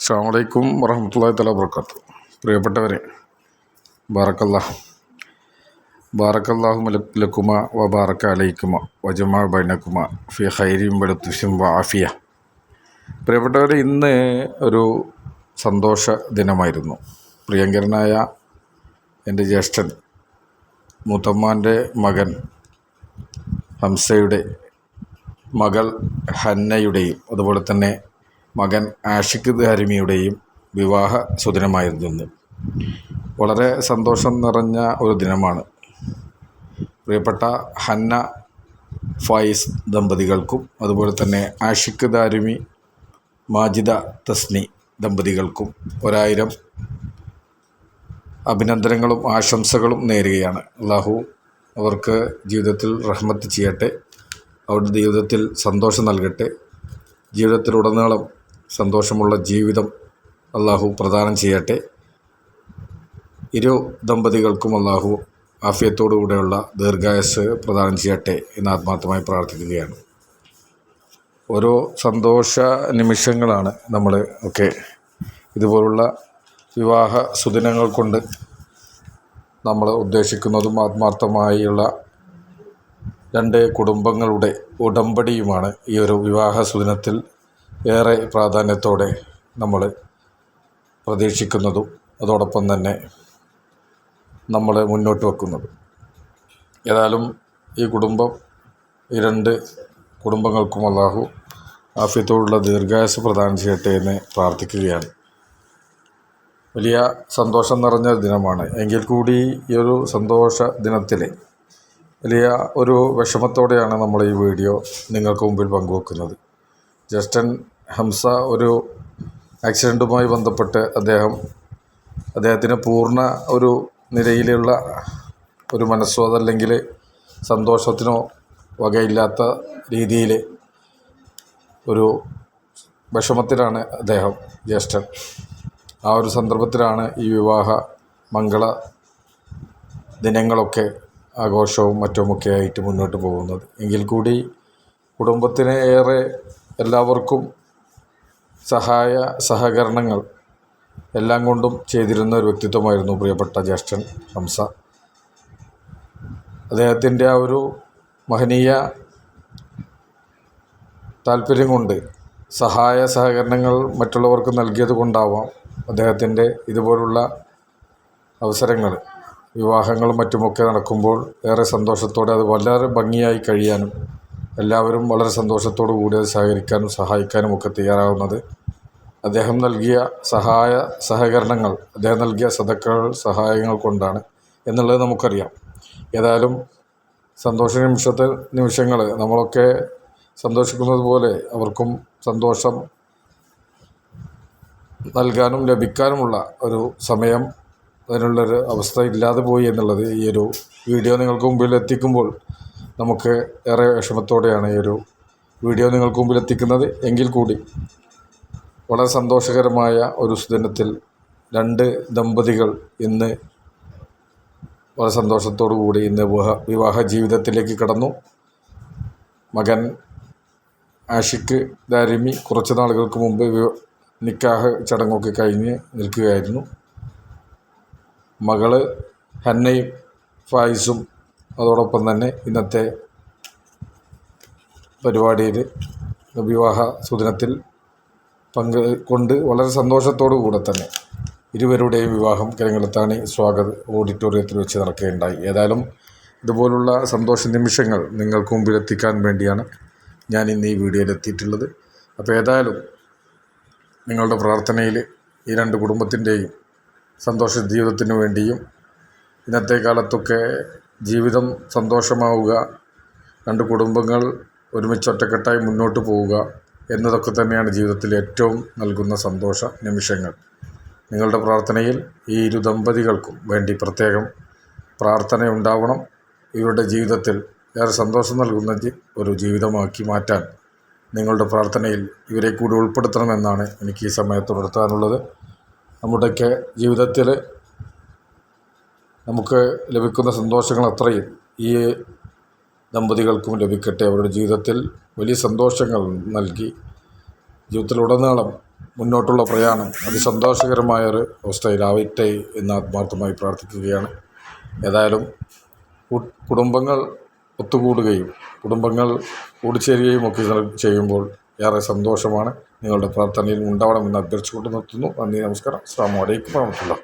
അസ്സലാമു അലൈക്കും വറഹ്മത്തുള്ളാഹി തആല വബറകാതുഹു. പ്രിയപ്പെട്ടവരെ, ബാറക്കല്ലാഹു ലക്കുമ വ ബാറക അലൈക്കുമ വ ജമഅ ബൈനക്കുമ ഫി ഖൈരിൻ വ ലത്ഫിൻ വ ആഫിയ. പ്രിയപ്പെട്ടവരെ, ഇന്ന് ഒരു സന്തോഷ ദിനമായിരുന്നു. പ്രിയങ്കരനായ എൻ്റെ ജ്യേഷ്ഠൻ മൂത്തമ്മാൻ്റെ മകൻ ഹംസയുടെ മകൾ ഹന്നയുടെയും അതുപോലെ തന്നെ മകൻ ആഷിഖ് ദാരിമിയുടെയും വിവാഹ സുദിനമായിരുന്നു ഇന്ന്. വളരെ സന്തോഷം നിറഞ്ഞ ഒരു ദിനമാണ്. പ്രിയപ്പെട്ട ഹന്ന ഫായിസ് ദമ്പതികൾക്കും അതുപോലെ തന്നെ ആഷിഖ് ദാരിമി മാജിദ തസ്നി ദമ്പതികൾക്കും 1000 അഭിനന്ദനങ്ങളും ആശംസകളും നേരുകയാണ്. അള്ളാഹു അവർക്ക് ജീവിതത്തിൽ റഹ്മത്ത് ചെയ്യട്ടെ, അവരുടെ ജീവിതത്തിൽ സന്തോഷം നൽകട്ടെ, ജീവിതത്തിലുടനീളം സന്തോഷമുള്ള ജീവിതം അള്ളാഹു പ്രദാനം ചെയ്യട്ടെ. ഇരു ദമ്പതികൾക്കും അള്ളാഹു ആഫിയത്തോടുകൂടെയുള്ള ദീർഘായുസ്സ് പ്രദാനം ചെയ്യട്ടെ എന്ന് ആത്മാർത്ഥമായി പ്രാർത്ഥിക്കുകയാണ്. ഓരോ സന്തോഷ നിമിഷങ്ങളാണ് നമ്മൾ ഒക്കെ ഇതുപോലുള്ള വിവാഹ സുദിനങ്ങൾ കൊണ്ട് നമ്മൾ ഉദ്ദേശിക്കുന്നതും. ആത്മാർത്ഥമായുള്ള 2 കുടുംബങ്ങളുടെ ഉടമ്പടിയുമാണ് ഈ ഒരു വിവാഹ സുദിനത്തിൽ ഏറെ പ്രാധാന്യത്തോടെ നമ്മൾ പ്രതീക്ഷിക്കുന്നതും അതോടൊപ്പം തന്നെ നമ്മൾ മുന്നോട്ട് വെക്കുന്നതും. ഏതായാലും ഈ 2 കുടുംബങ്ങൾക്കും അള്ളാഹു ആഫിയത്തോടുള്ള ദീർഘായുസ്സ് പ്രദാനം ചെയ്യട്ടെ എന്ന് പ്രാർത്ഥിക്കുകയാണ്. വലിയ സന്തോഷം നിറഞ്ഞ ദിനമാണ്. എങ്കിൽ കൂടി ഈ ഒരു സന്തോഷ ദിനത്തിൽ വലിയ ഒരു വിഷമത്തോടെയാണ് നമ്മൾ ഈ വീഡിയോ നിങ്ങൾക്ക് മുമ്പിൽ പങ്കുവെക്കുന്നത്. ജ്യേഷ്ഠൻ ഹംസ ഒരു ആക്സിഡൻറ്റുമായി ബന്ധപ്പെട്ട് അദ്ദേഹത്തിന് പൂർണ്ണ ഒരു നിലയിലുള്ള ഒരു മനസ്സോ അതല്ലെങ്കിൽ സന്തോഷത്തിനോ വകയില്ലാത്ത രീതിയിൽ ഒരു വിഷമത്തിലാണ് ജ്യേഷ്ഠൻ. ആ ഒരു സന്ദർഭത്തിലാണ് ഈ വിവാഹ മംഗള ദിനങ്ങളൊക്കെ ആഘോഷവും മറ്റുമൊക്കെ ആയിട്ട് മുന്നോട്ട് പോകുന്നത്. എങ്കിൽ കൂടി കുടുംബത്തിന് ഏറെ എല്ലാവർക്കും സഹകരണങ്ങൾ എല്ലാം കൊണ്ടും ചെയ്തിരുന്ന ഒരു വ്യക്തിത്വമായിരുന്നു പ്രിയപ്പെട്ട ജ്യേഷ്ഠൻ ഹംസ. അദ്ദേഹത്തിൻ്റെ ആ ഒരു മഹനീയ താല്പര്യം കൊണ്ട് സഹകരണങ്ങൾ മറ്റുള്ളവർക്ക് നൽകിയത് കൊണ്ടാവാം അദ്ദേഹത്തിൻ്റെ ഇതുപോലുള്ള അവസരങ്ങൾ വിവാഹങ്ങളും മറ്റുമൊക്കെ നടക്കുമ്പോൾ ഏറെ സന്തോഷത്തോടെ അത് വളരെ ഭംഗിയായി കഴിയാനും എല്ലാവരും വളരെ സന്തോഷത്തോടു കൂടി അത് സഹകരിക്കാനും സഹായിക്കാനും ഒക്കെ തയ്യാറാവുന്നത് അദ്ദേഹം നൽകിയ സഹകരണങ്ങൾ, അദ്ദേഹം നൽകിയ സഹായങ്ങൾ കൊണ്ടാണ് എന്നുള്ളത് നമുക്കറിയാം. ഏതായാലും സന്തോഷ നിമിഷങ്ങൾ നമ്മളൊക്കെ സന്തോഷിക്കുന്നത് പോലെ അവർക്കും സന്തോഷം നൽകാനും ലഭിക്കാനുമുള്ള ഒരു സമയം, അതിനുള്ളൊരു അവസ്ഥ ഇല്ലാതെ പോയി എന്നുള്ളത് ഈ ഒരു വീഡിയോ നിങ്ങൾക്ക് മുമ്പിൽ എത്തിക്കുമ്പോൾ നമുക്ക് ഏറെ വിഷമത്തോടെയാണ് ഈ ഒരു വീഡിയോ നിങ്ങൾക്ക് മുമ്പിൽ എത്തിക്കുന്നത്. എങ്കിൽ കൂടി വളരെ സന്തോഷകരമായ ഒരു സുദിനത്തിൽ 2 ദമ്പതികൾ ഇന്ന് വളരെ സന്തോഷത്തോടു കൂടി ഇന്ന് വിവാഹ ജീവിതത്തിലേക്ക് കടന്നു. മകൻ ആഷിഖ് ദാരിമി കുറച്ച് നാളുകൾക്ക് മുമ്പ് നിക്കാഹ് ചടങ്ങൊക്കെ കഴിഞ്ഞ് നിൽക്കുകയായിരുന്നു. മകള് ഹന്നയും ഫായിസും അതോടൊപ്പം തന്നെ ഇന്നത്തെ പരിപാടിയിൽ വിവാഹ സുദിനത്തിൽ പങ്കുകൊണ്ട് വളരെ സന്തോഷത്തോടു കൂടെ തന്നെ ഇരുവരുടെയും വിവാഹം കരിങ്ങലത്താണി സ്വാഗത ഓഡിറ്റോറിയത്തിൽ വെച്ച് നടക്കുകയുണ്ടായി. ഏതായാലും ഇതുപോലുള്ള സന്തോഷ നിമിഷങ്ങൾ നിങ്ങൾക്ക് മുമ്പിൽ എത്തിക്കാൻ വേണ്ടിയാണ് ഞാൻ ഇന്ന് ഈ വീഡിയോയിൽ എത്തിയിട്ടുള്ളത്. അപ്പോൾ ഏതായാലും നിങ്ങളുടെ പ്രാർത്ഥനയിൽ ഈ 2 കുടുംബത്തിൻ്റെയും സന്തോഷ ജീവിതത്തിനു വേണ്ടിയും ഇന്നത്തെ കാലത്തൊക്കെ ജീവിതം സന്തോഷമാവുക, 2 കുടുംബങ്ങൾ ഒരുമിച്ച് ഒറ്റക്കെട്ടായി മുന്നോട്ട് പോവുക എന്നതൊക്കെ തന്നെയാണ് ജീവിതത്തിൽ ഏറ്റവും നൽകുന്ന സന്തോഷ നിമിഷങ്ങൾ. നിങ്ങളുടെ പ്രാർത്ഥനയിൽ ഈ 2 ദമ്പതികൾക്കും വേണ്ടി പ്രത്യേകം പ്രാർത്ഥനയുണ്ടാവണം. ഇവരുടെ ജീവിതത്തിൽ ഏറെ സന്തോഷം നൽകുന്ന ഒരു ജീവിതമാക്കി മാറ്റാൻ നിങ്ങളുടെ പ്രാർത്ഥനയിൽ ഇവരെ കൂടി ഉൾപ്പെടുത്തണമെന്നാണ് എനിക്ക് ഈ സമയത്ത് ഉണർത്താനുള്ളത്. നമ്മുടെയൊക്കെ ജീവിതത്തിൽ നമുക്ക് ലഭിക്കുന്ന സന്തോഷങ്ങൾ അത്രയും ഈ ദമ്പതികൾക്കും ലഭിക്കട്ടെ. അവരുടെ ജീവിതത്തിൽ വലിയ സന്തോഷങ്ങൾ നൽകി ജീവിതത്തിലുടനീളം മുന്നോട്ടുള്ള പ്രയാണം അതിസന്തോഷകരമായൊരു അവസ്ഥയിലാവട്ടെ എന്ന് ആത്മാർത്ഥമായി പ്രാർത്ഥിക്കുകയാണ്. ഏതായാലും കുടുംബങ്ങൾ ഒത്തുകൂടുകയും കുടുംബങ്ങൾ കൂടിച്ചേരുകയും ഒക്കെ ചെയ്യുമ്പോൾ ഏറെ സന്തോഷമാണ്. നിങ്ങളുടെ പ്രാർത്ഥനയിൽ ഉണ്ടാവണമെന്ന് അഭ്യർത്ഥിച്ചുകൊണ്ട് നിർത്തുന്നു. നന്ദി, നമസ്കാരം. അസ്സലാമു അലൈക്കും വറഹ്മത്തുള്ളാഹി.